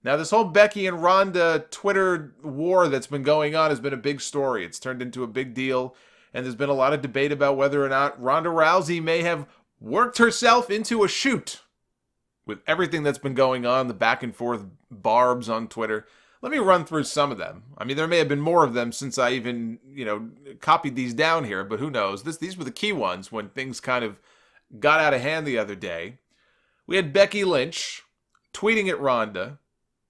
Now, this whole Becky and Ronda Twitter war that's been going on has been a big story. It's turned into a big deal, and there's been a lot of debate about whether or not Ronda Rousey may have worked herself into a shoot with everything that's been going on, the back and forth barbs on Twitter. Let me run through some of them. I mean, there may have been more of them since I even, copied these down here, but who knows? These were the key ones when things kind of got out of hand the other day. We had Becky Lynch tweeting at Ronda,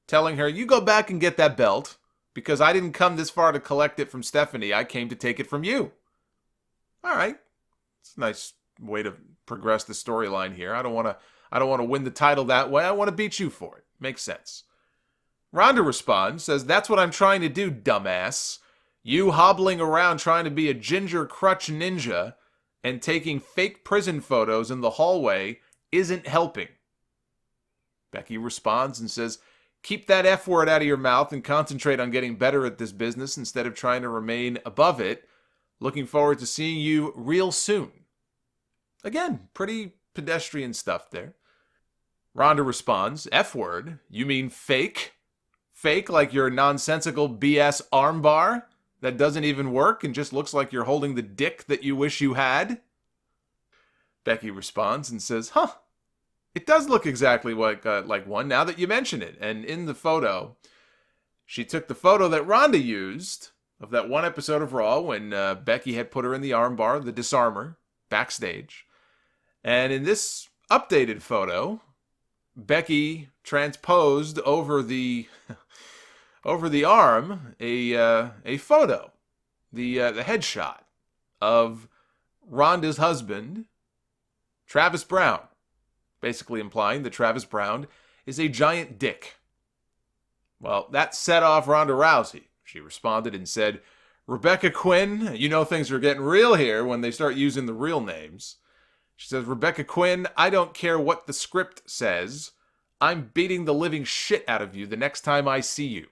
telling her, "You go back and get that belt, because I didn't come this far to collect it from Stephanie. I came to take it from you." All right. It's a nice way to progress the storyline here. I don't want to win the title that way. I want to beat you for it. Makes sense. Ronda responds, says, "That's what I'm trying to do, dumbass. You hobbling around trying to be a ginger crutch ninja and taking fake prison photos in the hallway isn't helping." Becky responds and says, "Keep that F word out of your mouth and concentrate on getting better at this business instead of trying to remain above it. Looking forward to seeing you real soon." Again, pretty pedestrian stuff there. Ronda responds, "F word? You mean fake? Fake like your nonsensical BS armbar that doesn't even work and just looks like you're holding the dick that you wish you had?" Becky responds and says, "Huh, it does look exactly like one now that you mention it." And in the photo, she took the photo that Ronda used of that one episode of Raw when Becky had put her in the armbar, the disarmer, backstage. And in this updated photo, Becky transposed over the arm a photo, the headshot of Ronda's husband, Travis Brown, basically implying that Travis Brown is a giant dick. Well, that set off Ronda Rousey. She responded and said, "Rebecca Quinn, you know things are getting real here when they start using the real names." She says, "Rebecca Quinn, I don't care what the script says. I'm beating the living shit out of you the next time I see you."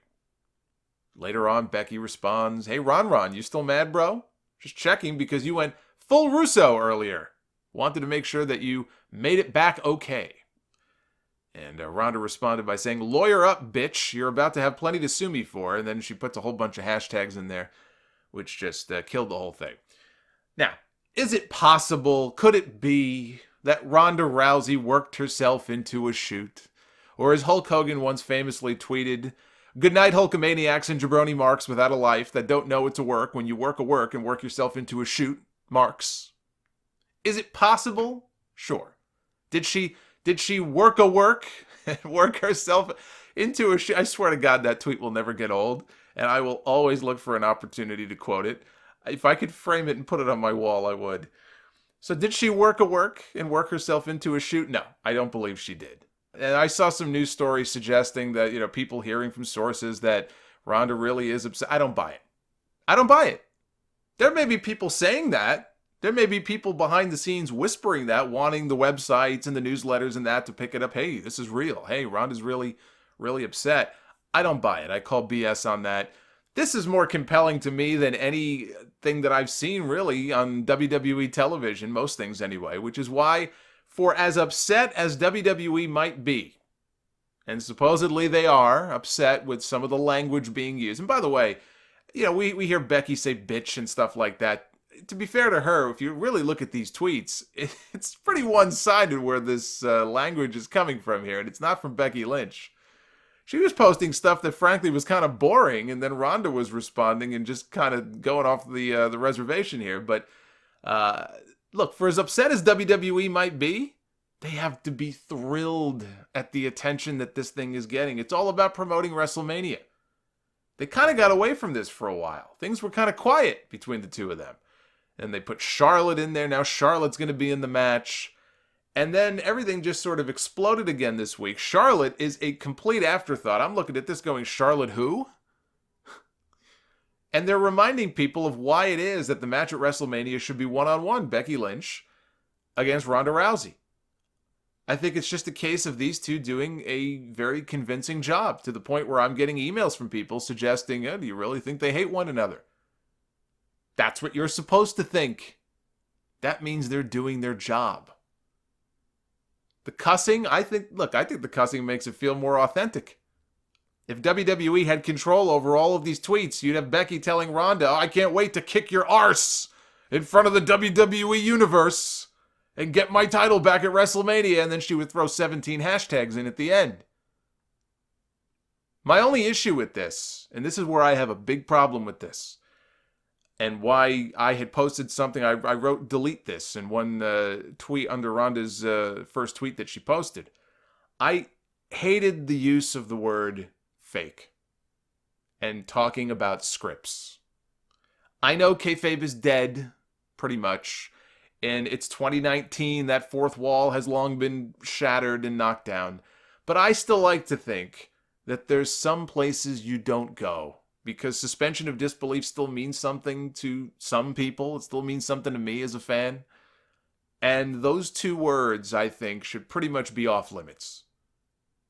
Later on, Becky responds, "Hey, Ron, you still mad, bro? Just checking because you went full Russo earlier. Wanted to make sure that you made it back okay." And Ronda responded by saying, "Lawyer up, bitch. You're about to have plenty to sue me for." And then she puts a whole bunch of hashtags in there, which just killed the whole thing. Now, is it possible, could it be, that Ronda Rousey worked herself into a shoot? Or as Hulk Hogan once famously tweeted, "Good night, Hulkamaniacs and jabroni marks without a life that don't know it's a work when you work a work and work yourself into a shoot, marks." Is it possible? Sure. Did she work a work and work herself into a shoot? I swear to God, that tweet will never get old, and I will always look for an opportunity to quote it. If I could frame it and put it on my wall, I would. So did she work a work and work herself into a shoot? No, I don't believe she did. And I saw some news stories suggesting that, people hearing from sources that Ronda really is upset. I don't buy it. I don't buy it. There may be people saying that. There may be people behind the scenes whispering that, wanting the websites and the newsletters and that to pick it up. Hey, this is real. Hey, Ronda's really, really upset. I don't buy it. I call BS on that. This is more compelling to me than anything that I've seen really on WWE television, most things anyway, which is why, for as upset as WWE might be, and supposedly they are upset with some of the language being used. And by the way, we hear Becky say bitch and stuff like that. To be fair to her, if you really look at these tweets, it's pretty one-sided where this language is coming from here, and it's not from Becky Lynch. She was posting stuff that frankly was kind of boring, and then Ronda was responding and just kind of going off the reservation here. But look, for as upset as WWE might be, they have to be thrilled at the attention that this thing is getting. It's all about promoting WrestleMania. They kind of got away from this for a while. Things were kind of quiet between the two of them. And they put Charlotte in there. Now Charlotte's going to be in the match. And then everything just sort of exploded again this week. Charlotte is a complete afterthought. I'm looking at this going, Charlotte who? And they're reminding people of why it is that the match at WrestleMania should be one-on-one, Becky Lynch against Ronda Rousey. I think it's just a case of these two doing a very convincing job, to the point where I'm getting emails from people suggesting, do you really think they hate one another? That's what you're supposed to think. That means they're doing their job. The cussing, I think the cussing makes it feel more authentic. If WWE had control over all of these tweets, you'd have Becky telling Ronda, I can't wait to kick your arse in front of the WWE universe and get my title back at WrestleMania, and then she would throw 17 hashtags in at the end. My only issue with this, and this is where I have a big problem with this, and why I had posted something, I wrote delete this in one tweet under Ronda's first tweet that she posted. I hated the use of the word fake and talking about scripts. I know kayfabe is dead, pretty much, and it's 2019, that fourth wall has long been shattered and knocked down, but I still like to think that there's some places you don't go, because suspension of disbelief still means something to some people. It still means something to me as a fan. And those two words, I think, should pretty much be off limits.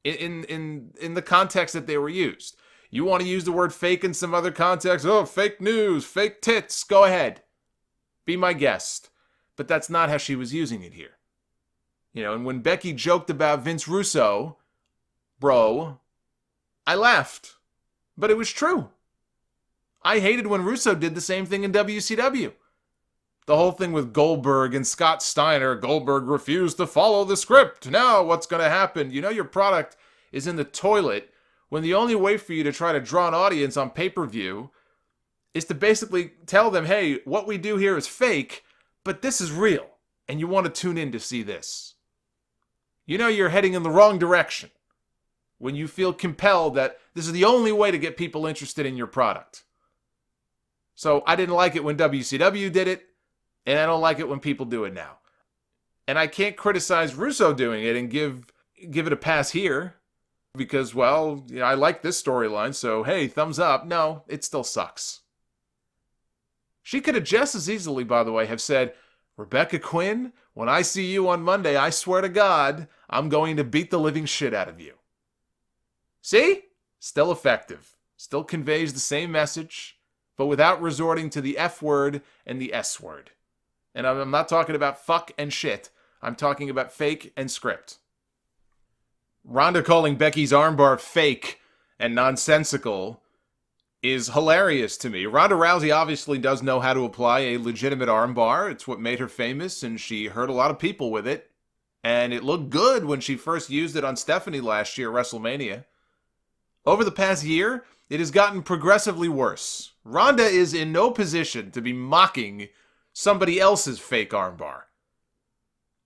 In the context that they were used. You want to use the word fake in some other context? Oh, fake news, fake tits. Go ahead. Be my guest. But that's not how she was using it here. And when Becky joked about Vince Russo, bro, I laughed. But it was true. I hated when Russo did the same thing in WCW. The whole thing with Goldberg and Scott Steiner. Goldberg refused to follow the script. Now what's going to happen? Your product is in the toilet when the only way for you to try to draw an audience on pay-per-view is to basically tell them, hey, what we do here is fake, but this is real, and you want to tune in to see this. You're heading in the wrong direction when you feel compelled that this is the only way to get people interested in your product. So I didn't like it when WCW did it, and I don't like it when people do it now. And I can't criticize Russo doing it and give it a pass here because, well, I like this storyline, so hey, thumbs up. No, it still sucks. She could have just as easily, by the way, have said, Rebecca Quinn, when I see you on Monday, I swear to God, I'm going to beat the living shit out of you. See? Still effective. Still conveys the same message, but without resorting to the F word and the S word. And I'm not talking about fuck and shit. I'm talking about fake and script. Ronda calling Becky's armbar fake and nonsensical is hilarious to me. Ronda Rousey obviously does know how to apply a legitimate armbar. It's what made her famous, and she hurt a lot of people with it. And it looked good when she first used it on Stephanie last year at WrestleMania. Over the past year, it has gotten progressively worse. Ronda is in no position to be mocking somebody else's fake armbar.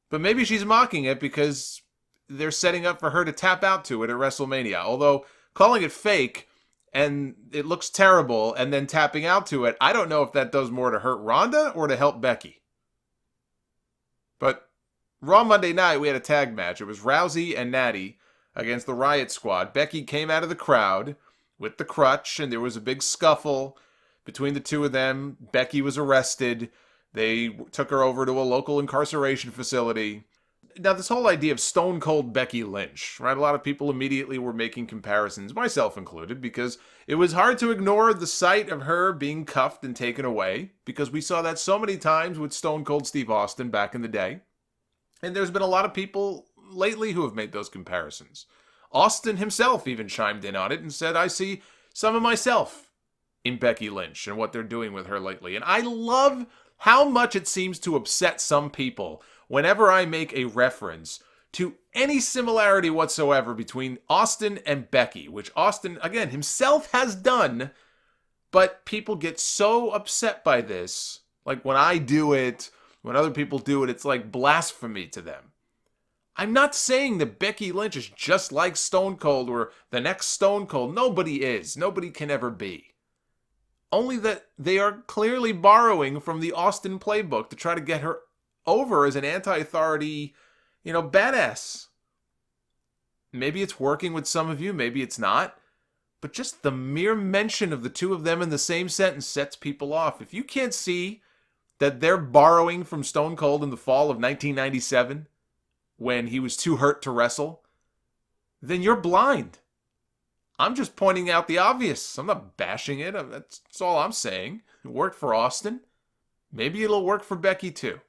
But maybe she's mocking it because they're setting up for her to tap out to it at WrestleMania. Although, calling it fake and it looks terrible and then tapping out to it, I don't know if that does more to hurt Ronda or to help Becky. But Raw Monday night, we had a tag match. It was Rousey and Natty against the Riot Squad. Becky came out of the crowd with the crutch, and there was a big scuffle between the two of them. Becky was arrested. They took her over to a local incarceration facility. Now, this whole idea of Stone Cold Becky Lynch, right? A lot of people immediately were making comparisons, myself included, because it was hard to ignore the sight of her being cuffed and taken away, because we saw that so many times with Stone Cold Steve Austin back in the day. And there's been a lot of people lately who have made those comparisons. Austin himself even chimed in on it and said, I see some of myself in Becky Lynch and what they're doing with her lately. And I love how much it seems to upset some people whenever I make a reference to any similarity whatsoever between Austin and Becky, which Austin, again, himself has done, but people get so upset by this. Like when I do it, when other people do it, it's like blasphemy to them. I'm not saying that Becky Lynch is just like Stone Cold or the next Stone Cold. Nobody is. Nobody can ever be. Only that they are clearly borrowing from the Austin playbook to try to get her over as an anti-authority, badass. Maybe it's working with some of you, maybe it's not. But just the mere mention of the two of them in the same sentence sets people off. If you can't see that they're borrowing from Stone Cold in the fall of 1997, when he was too hurt to wrestle, then you're blind. I'm just pointing out the obvious. I'm not bashing it. That's all I'm saying. It worked for Austin. Maybe it'll work for Becky too.